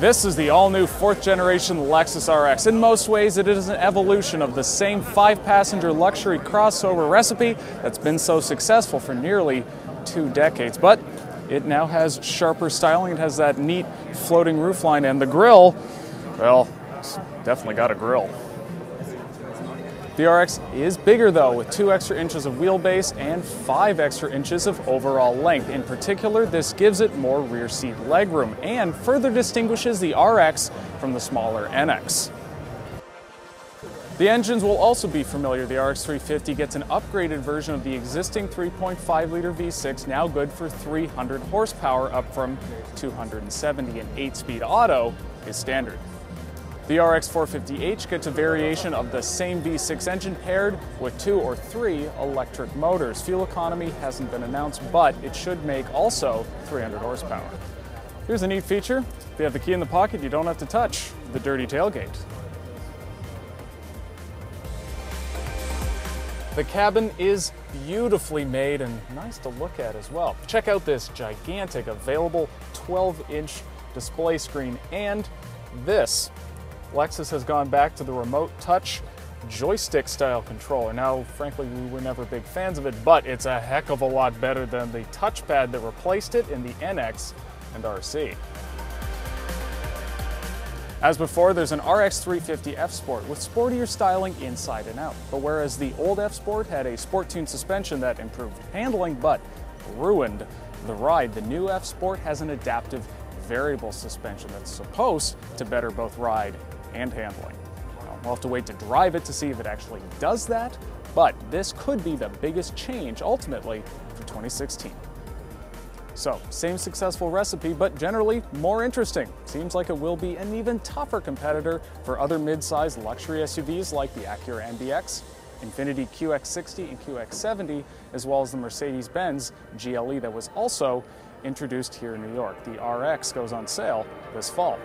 This is the all-new 4th generation Lexus RX. In most ways, it is an evolution of the same 5-passenger luxury crossover recipe that's been so successful for nearly 2 decades. But it now has sharper styling. It has that neat floating roofline, and the grille, well, it's definitely got a grille. The RX is bigger though, with 2 extra inches of wheelbase and 5 extra inches of overall length. In particular, this gives it more rear seat legroom and further distinguishes the RX from the smaller NX. The engines will also be familiar. The RX 350 gets an upgraded version of the existing 3.5-liter V6, now good for 300 horsepower, up from 270. An 8-speed auto is standard. The RX 450h gets a variation of the same V6 engine paired with 2 or 3 electric motors. Fuel economy hasn't been announced, but it should make also 300 horsepower. Here's a neat feature. If you have the key in the pocket, you don't have to touch the dirty tailgate. The cabin is beautifully made and nice to look at as well. Check out this gigantic available 12-inch display screen, and this. Lexus has gone back to the remote touch joystick style controller. Now, frankly, we were never big fans of it, but it's a heck of a lot better than the touchpad that replaced it in the NX and RC. As before, there's an RX 350 F Sport with sportier styling inside and out. But whereas the old F Sport had a sport-tuned suspension that improved handling but ruined the ride, the new F Sport has an adaptive variable suspension that's supposed to better both ride and handling. We'll have to wait to drive it to see if it actually does that, but this could be the biggest change ultimately for 2016. So, same successful recipe, but generally more interesting. Seems like it will be an even tougher competitor for other mid-size luxury SUVs like the Acura MDX, Infiniti QX60 and QX70, as well as the Mercedes-benz GLE that was also introduced here in New York. The RX goes on sale this fall.